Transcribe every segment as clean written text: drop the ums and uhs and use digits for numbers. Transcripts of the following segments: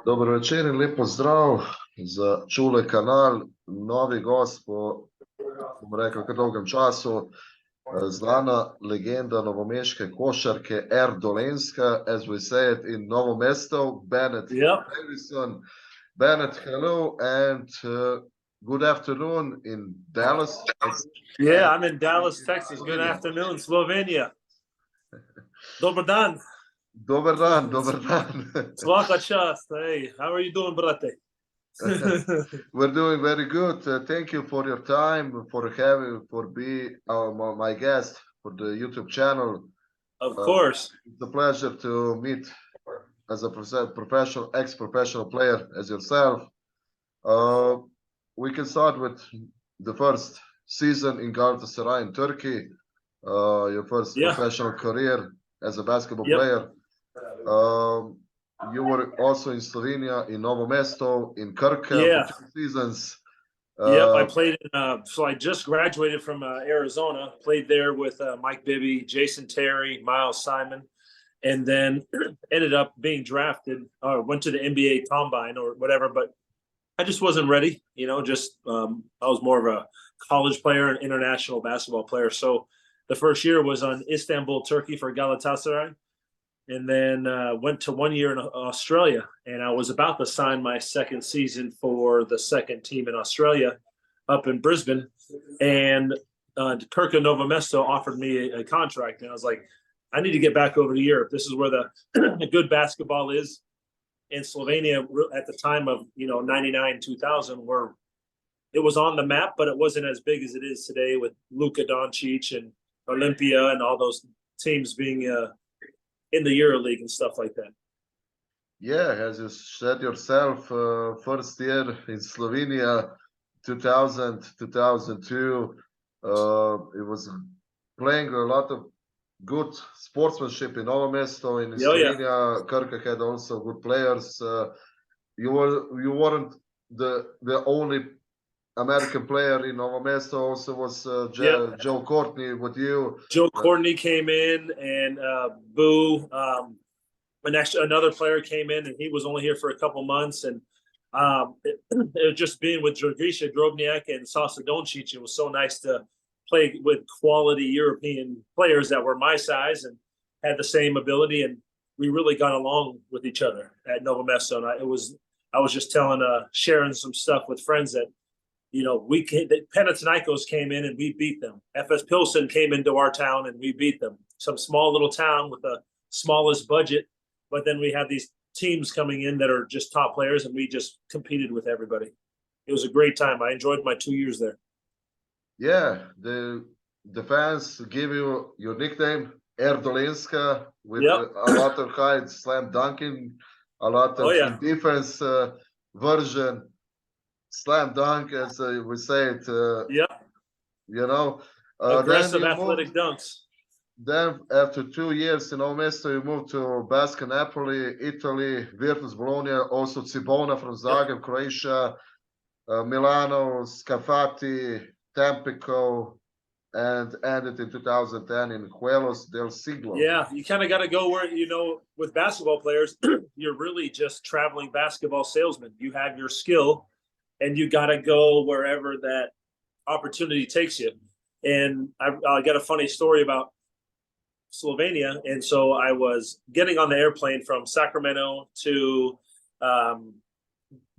Dober večer in lep pozdrav za Čule kanal, novi gost po, bom rekel, kar dolgem času, znana legenda novomeške košarke DOLENJSKA, as we say it in Novo Mesto, Bennett, Yep. Davison. Bennett, hello and good afternoon in Dallas. Yeah, I'm in Dallas, Texas. Good afternoon, Slovenia. Dobar dan. Dobar dan, dobar dan. Svaka čast. Hey, how are you doing, brate? We're doing very good. Thank you for your time, for being my guest for the YouTube channel. Of course. It's a pleasure to meet as a professional, ex-professional player as yourself. We can start with the first season in Galatasaray in Turkey, your first professional career as a basketball player. You were also in Slovenia, in Novo Mesto, in Krka for 2 seasons. I played in, so I just graduated from Arizona, played there with Mike Bibby, Jason Terry, Miles Simon, and then ended up being drafted, or went to the NBA Combine or whatever, but I just wasn't ready, I was more of a college player and international basketball player. So the first year was on Istanbul, Turkey for Galatasaray. And then went to 1 year in Australia, and I was about to sign my second season for the second team in Australia up in Brisbane, and Krka Novo Mesto offered me a contract, and I was like, I need to get back over to Europe. This is where the good basketball is. In Slovenia at the time of 99, 2000, where it was on the map, but it wasn't as big as it is today with Luka Doncic and Olympia and all those teams being in the EuroLeague and stuff like that. Yeah, as you said yourself, first year in Slovenia, 2000, 2002, it was playing a lot of good sportsmanship in Novo Mesto. In Slovenia, Krka had also good players. You weren't the only American player in Novo Mesto. Also was Joe Courtney with you. Joe Courtney came in, and Boo, and actually another player came in, and he was only here for a couple months. And it just being with Dragiša Drobnjak and Sasa Doncic, it was so nice to play with quality European players that were my size and had the same ability, and we really got along with each other at Novo Mesto. And I was just sharing some stuff with friends that, the Panathinaikos came in and we beat them. FS Pilsen came into our town and we beat them. Some small little town with the smallest budget, but then we had these teams coming in that are just top players, and we just competed with everybody. It was a great time. I enjoyed my 2 years there. Yeah, the fans give you your nickname, DOLENJSKA, with a lot of high slam dunking, a lot of defense version. Slam dunk, as we say it. Aggressive athletic dunks. Then, after 2 years in Novo Mesto, you moved to Basca Napoli, Italy, Virtus Bologna, also Cibona from Zagreb, Croatia, Milano, Scafati, Tampico, and ended in 2010 in Juegos del Siglo. Yeah, you kind of got to go where, with basketball players, you're really just traveling basketball salesman. You have your skill, and you got to go wherever that opportunity takes you. And I got a funny story about Slovenia. And so I was getting on the airplane from Sacramento to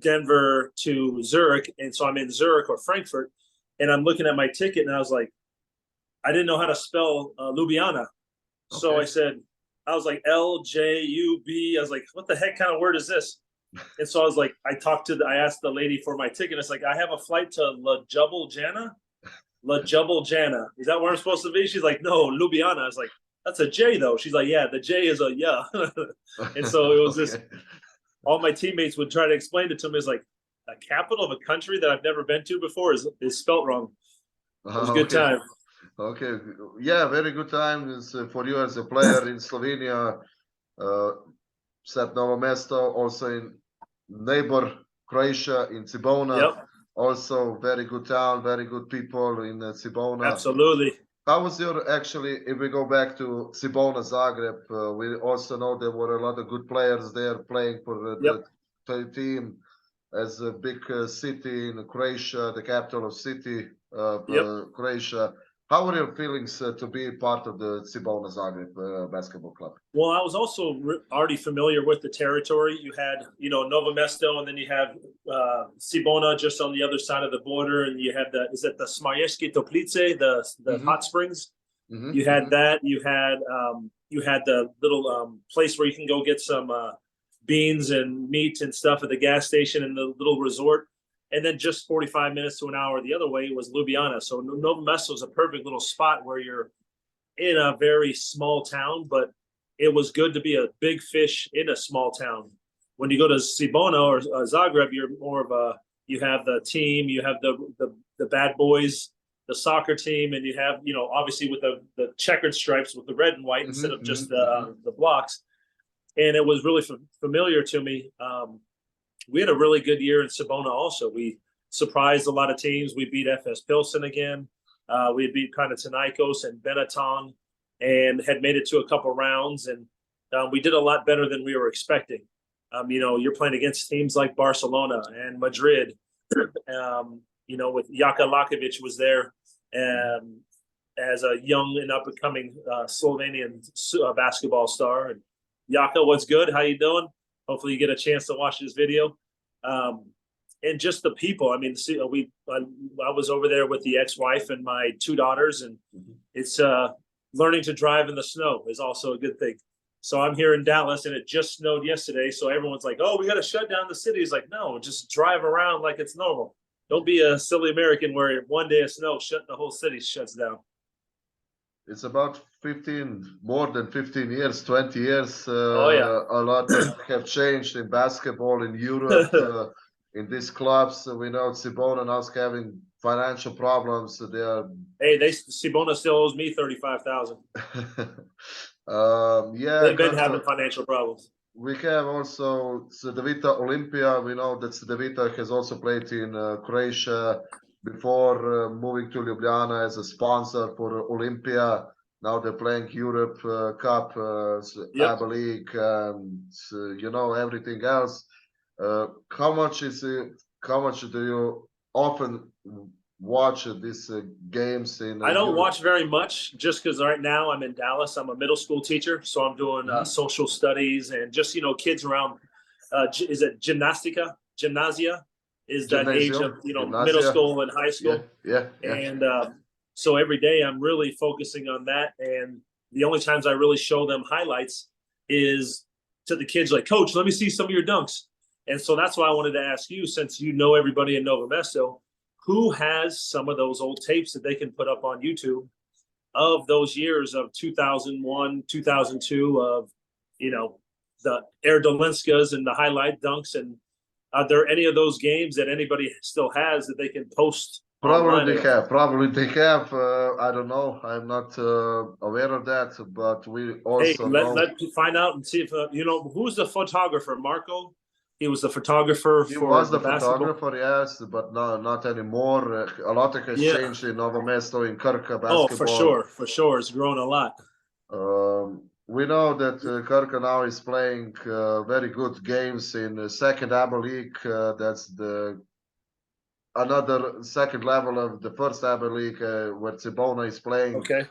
Denver to Zurich. And so I'm in Zurich or Frankfurt, and I'm looking at my ticket, and I was like, I didn't know how to spell Ljubljana. Okay. So I was like, L-J-U-B. I was like, what the heck kind of word is this? And so I was like, I asked the lady for my ticket. It's like, I have a flight to Ljubljana. Ljubljana. Is that where I'm supposed to be? She's like, no, Ljubljana. I was like, that's a J though. She's like, yeah, the J is a yeah. And so it was just, all my teammates would try to explain it to me. It's like, a capital of a country that I've never been to before is spelt wrong. It was a good time. Okay. Yeah, very good time for you as a player in Slovenia. Set Novo Mesto, also in neighbor Croatia, in Cibona. Also very good town, very good people in Cibona. Absolutely. How was your, actually, if we go back to Cibona, Zagreb, we also know there were a lot of good players there playing for the team as a big city in Croatia, the capital of city of Croatia. How were your feelings to be part of the Cibona Zagreb basketball club? Well, I was also already familiar with the territory. You had, Novo Mesto, and then you have Cibona just on the other side of the border, and you had is it the Smarješke Toplice, the hot springs? You had that. You had the little place where you can go get some beans and meat and stuff at the gas station and the little resort. And then just 45 minutes to an hour the other way was Ljubljana. So Novo Mesto is a perfect little spot where you're in a very small town, but it was good to be a big fish in a small town. When you go to Cibona or Zagreb, you're more of you have the team, you have the bad boys, the soccer team, and you have, obviously with the checkered stripes with the red and white instead of just the blocks. And it was really familiar to me. We had a really good year in Cibona also. We surprised a lot of teams. We beat FS Pilsen again. We beat Panathinaikos and Benetton and had made it to a couple rounds. And we did a lot better than we were expecting. You're playing against teams like Barcelona and Madrid. With Jaka Lakovic was there as a young and up-and-coming Slovenian basketball star. And Jaka, what's good? How you doing? Hopefully you get a chance to watch this video. And just the people. I mean, I was over there with the ex-wife and my 2 daughters, and it's learning to drive in the snow is also a good thing. So I'm here in Dallas, and it just snowed yesterday. So everyone's like, "Oh, we got to shut down the city." It's like, no, just drive around like it's normal. Don't be a silly American where one day of snow, the whole city shuts down. It's about more than 15 years, 20 years. A lot have changed in basketball in Europe, in these clubs. We know Cibona now is having financial problems. Cibona still owes me $35,000. They've been having financial problems. We have also Cedevita Olympia. We know that Cedevita has also played in Croatia before moving to Ljubljana as a sponsor for Olympia. Now they're playing Europe Cup, ABA League, everything else. How much do you often watch these games? I don't watch very much just because right now I'm in Dallas. I'm a middle school teacher, so I'm doing social studies and just kids around. Is it gymnasia? Is that age of middle school and high school? Yeah. And so every day I'm really focusing on that. And the only times I really show them highlights is to the kids, like, "Coach, let me see some of your dunks." And so that's why I wanted to ask you, since you know everybody in Novo Mesto, who has some of those old tapes that they can put up on YouTube of those years of 2001, 2002 of, the DOLENJSKAs and the highlight dunks? And are there any of those games that anybody still has that they can post? Probably they have. I don't know. I'm not aware of that, but we also let's find out and see if, who's the photographer, Marco? He was the photographer. He was the photographer, yes, but no, not anymore. A lot has changed in Novo Mesto, in Krka basketball. Oh, for sure. It's grown a lot. We know that Krka now is playing very good games in the second ABA League. That's another second level of the first ABA League where Cibona is playing. Okay.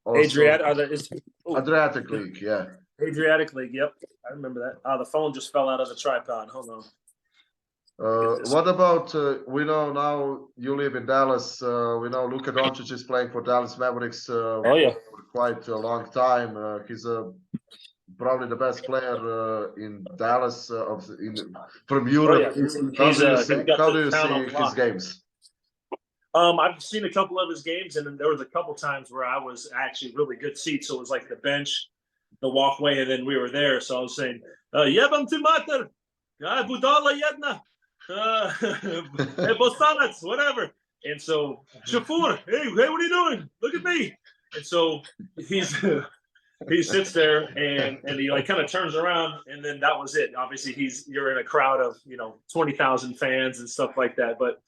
Adriatic League, yeah. Adriatic League, yep. I remember that. The phone just fell out of the tripod. Hold on. What about, we know now you live in Dallas. We know Luka Doncic is playing for Dallas Mavericks for quite a long time. He's probably the best player in Dallas from Europe. How do you see his games? I've seen a couple of his games, and then there was a couple times where I was actually really good seats. So it was like the bench, the walkway, and then we were there. So I was saying, "Jebam ti mater, budala jedna, bosanac, whatever." And so, Shafur, hey, what are you doing? Look at me. And so he sits there and he kind of turns around, and then that was it. Obviously, you're in a crowd of 20,000 fans and stuff like that. But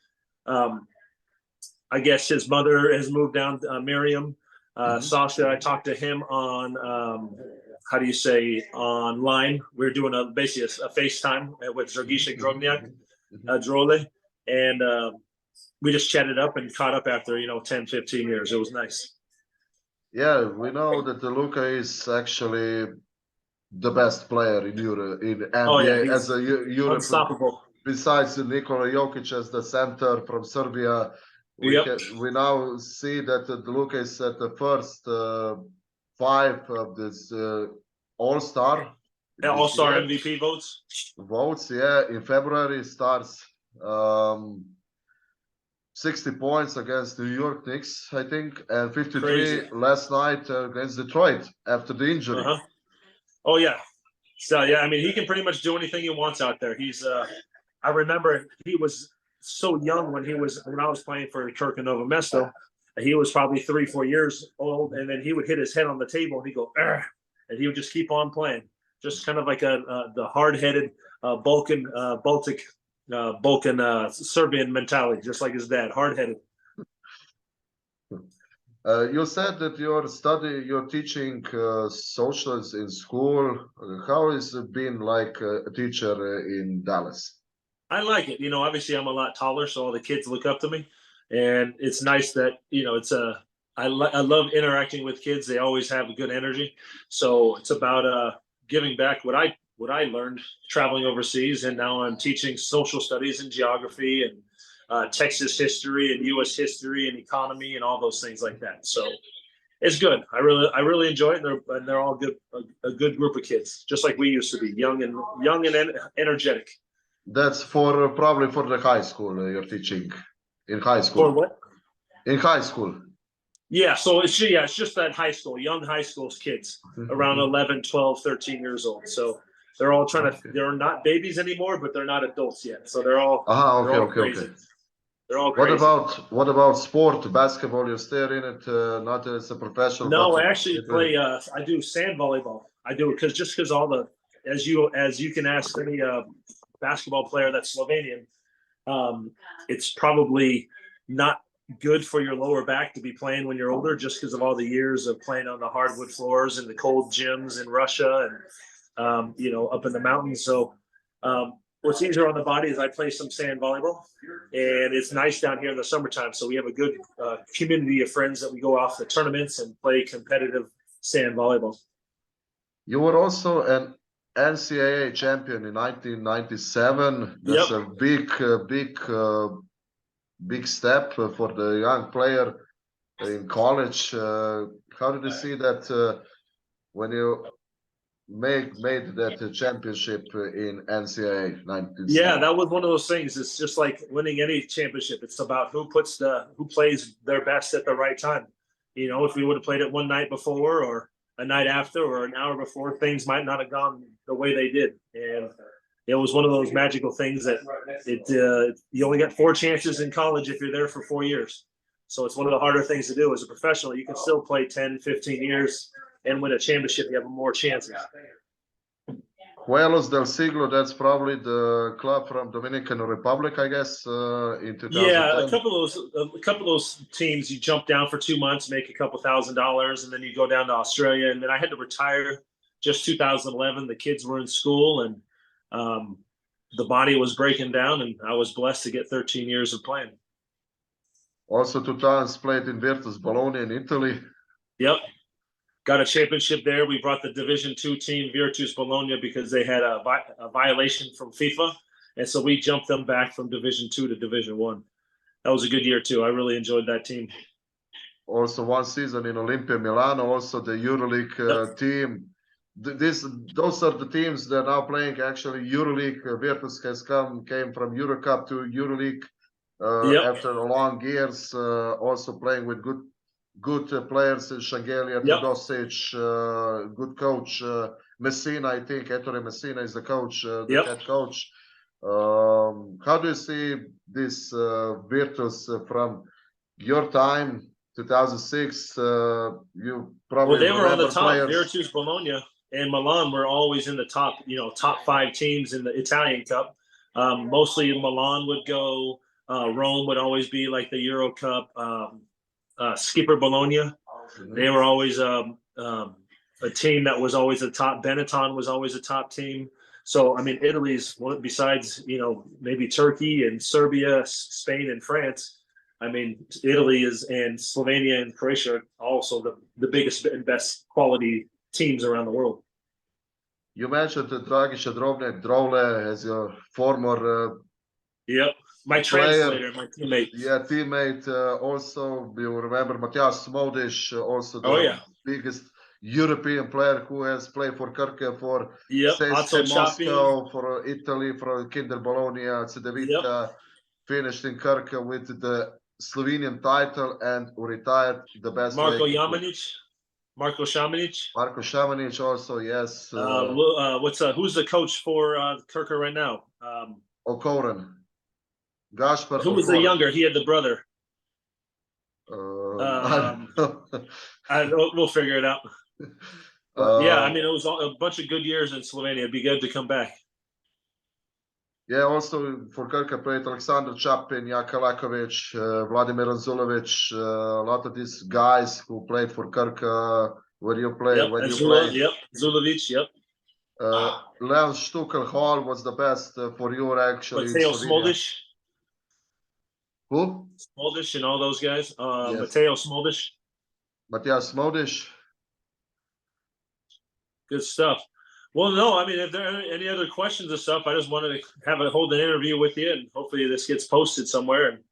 I guess his mother has moved down, Miriam. Sasha, I talked to him on how do you say, online. We were doing basically a FaceTime with Zergisha Drole, and we just chatted up and caught up after 10, 15 years. It was nice. Yeah, we know that Luka is actually the best player in Europe, in NBA as a Europe. Unstoppable. Besides Nikola Jokic as the center from Serbia, we now see that Luka is at the first 5 of this All-Star. All-Star MVP votes. Yeah, in February starts 60 points against New York Knicks, I think, and 53 Crazy. last night against Detroit after the injury. Oh yeah. So yeah, I mean, he can pretty much do anything he wants out there. He's I remember he was so young when I was playing for Kirk and Nova Mesto. He was probably 3-4 years old, and then he would hit his head on the table and he'd go, "Argh," and he would just keep on playing. Just kind of like the hard-headed Balkan Serbian mentality, just like his dad, hard-headed. You said that you're teaching socials in school. How has it been like a teacher in Dallas? I like it. Obviously I'm a lot taller, so all the kids look up to me, and it's nice that I love interacting with kids. They always have a good energy, so it's about giving back what I learned traveling overseas, and now I'm teaching social studies and geography and Texas history and U.S. history and economy and all those things like that. So it's good. I really enjoy it, and they're all good. A good group of kids, just like we used to be, young and energetic. That's probably for the high school you're teaching in high school. For what? In high school. Yeah, so it's just that high school, young high school kids, around 11, 12, 13 years old. So they're all they're not babies anymore, but they're not adults yet. So they're all crazy. They're all crazy. What about sport, basketball? You're still in it, not as a professional? No, I actually play. I do sand volleyball. I do it because all the as you can ask any basketball player that's Slovenian, it's probably not good for your lower back to be playing when you're older, just because of all the years of playing on the hardwood floors and the cold gyms in Russia and up in the mountains. So what's easier on the body is I play some sand volleyball, and it's nice down here in the summertime. So we have a good community of friends that we go off to tournaments and play competitive sand volleyball. You were also an NCAA champion in 1997. That's a big step for the young player in college. How did you see that when you made that championship in NCAA 1997? Yeah, that was one of those things. It's just like winning any championship. It's about who plays their best at the right time. If we would have played it one night before or a night after or an hour before, things might not have gone the way they did. And it was one of those magical things that you only get 4 chances in college if you're there for 4 years. So it's one of the harder things to do as a professional. You can still play 10, 15 years and win a championship. You have more chances. Juegos del Siglo, that's probably the club from Dominican Republic, I guess, in 2010. Yeah, a couple of those teams, you jump down for 2 months, make a couple $1,000s, and then you go down to Australia. And then I had to retire just 2011. The kids were in school, and the body was breaking down, and I was blessed to get 13 years of playing. Also 2 times played in Virtus Bologna in Italy. Yep. Got a championship there. We brought the Division II team, Virtus Bologna, because they had a violation from FIFA. And so we jumped them back from Division II to Division I. That was a good year, too. I really enjoyed that team. Also 1 season in Olimpia Milano, also the EuroLeague team. Those are the teams that are now playing actually EuroLeague. Virtus came from Eurocup to EuroLeague after long years, also playing with good players in Shangelia, Todosic, good coach Messina. I think Ettore Messina is the coach, the head coach. How do you see this Virtus from your time, 2006? You probably they were on the top. Players. Virtus Bologna and Milan were always in the top, top 5 teams in the Italian Cup. Mostly Milan would go. Rome would always be like the Euro Cup. Skipper Bologna, they were always a team that was always a top. Benetton was always a top team. So I mean, Italy's one besides maybe Turkey and Serbia, Spain and France. I mean, Italy is and Slovenia and Croatia are also the biggest and best quality teams around the world. You mentioned Dragiša Drole as your former Yep, my translator, my teammate. Yeah, teammate. Also, you remember Matjaž Smodiš, also the biggest European player who has played for Krka, for CSKA Moscow, for Italy, for Kinder Bologna, Cedevita, finished in Krka with the Slovenian title and retired the best. Marko Šamanić. Marko Šamanić also, yes. Who's the coach for Krka right now? Okoren. Gaspar. Who was the younger? He had the brother. We'll figure it out. Yeah, I mean, it was a bunch of good years in Slovenia. It'd be good to come back. Yeah, also for Krka played Alexander Chapin, Jaka Lakovic, Vladimir Anzulovic, a lot of these guys who played for Krka. Where you play? Yep, when you played? Yep, Zulovic. Yep. Leon Stukel Hall was the best for you actually. Mateo Smodiš. Who? Smodiš and all those guys. Yes. Mateo Smodiš. Matjaž Smodiš. Good stuff. Well, no, I mean, if there are any other questions or stuff, I just wanted to hold an interview with you, and hopefully this gets posted somewhere. And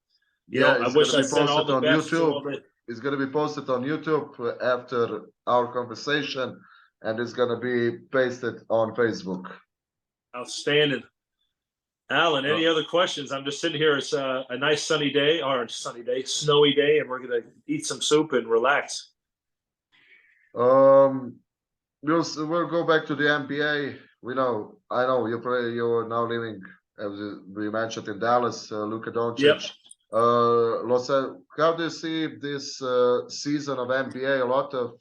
I wish I sent all the best to all the... It's going to be posted on YouTube after our conversation, and it's going to be pasted on Facebook. Outstanding. Alan, any other questions? I'm just sitting here. It's a nice snowy day, and we're going to eat some soup and relax. We'll go back to the NBA. I know you're now living, as we mentioned, in Dallas, Luka Doncic. Yep. How do you see this season of NBA? A lot of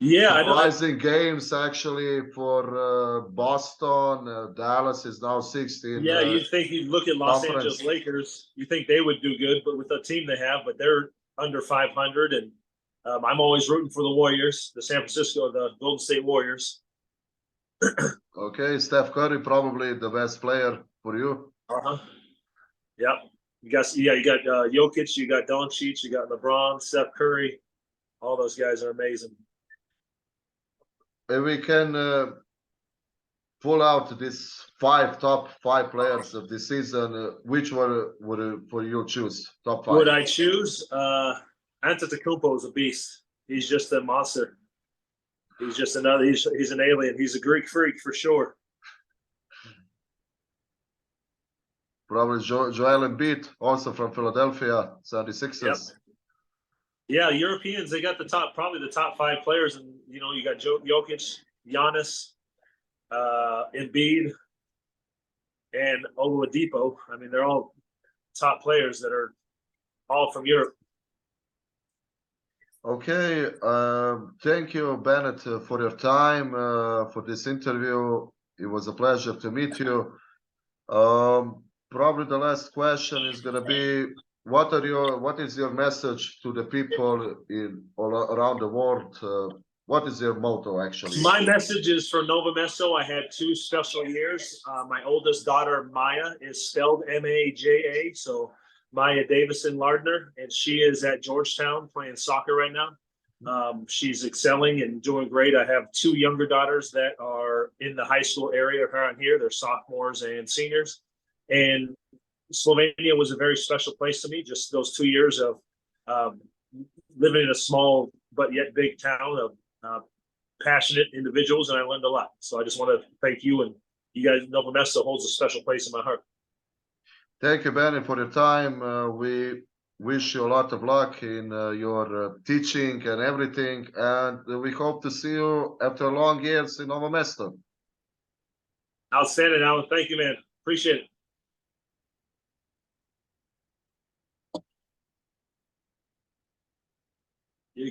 surprising games actually for Boston. Dallas is now 16. Yeah, you think you look at Los Angeles Lakers, you think they would do good, but with the team they have, but they're under 500, and I'm always rooting for the Warriors, the Golden State Warriors. Okay, Steph Curry probably the best player for you. Yep. You got Jokic, you got Doncic, you got LeBron, Steph Curry. All those guys are amazing. If we can pull out these top five players of this season, which one would for you choose? Top five. Would I choose? Antetokounmpo is a beast. He's just a monster. He's just another. He's an alien. He's a Greek freak for sure. Probably Joel Embiid, also from Philadelphia 76ers. Yep. Yeah, Europeans, they got probably the top five players, and you got Jokic, Giannis, Embiid, and Oladipo. I mean, they're all top players that are all from Europe. Okay, thank you, Bennett, for your time for this interview. It was a pleasure to meet you. Probably the last question is going to be, what is your message to the people all around the world? What is your motto, actually? My message is for Nova Mesto. I had 2 special years. My oldest daughter, Maya, is spelled M-A-J-A, so Maya Davison Lardner, and she is at Georgetown playing soccer right now. She's excelling and doing great. I have 2 younger daughters that are in the high school area around here. They're sophomores and seniors. And Slovenia was a very special place to me. Just those 2 years of living in a small but yet big town of passionate individuals, and I learned a lot. So I just want to thank you, and you guys. Nova Mesto holds a special place in my heart. Thank you, Bennett, for your time. We wish you a lot of luck in your teaching and everything, and we hope to see you after long years in Nova Mesto. Outstanding, Alan. Thank you, man. Appreciate it.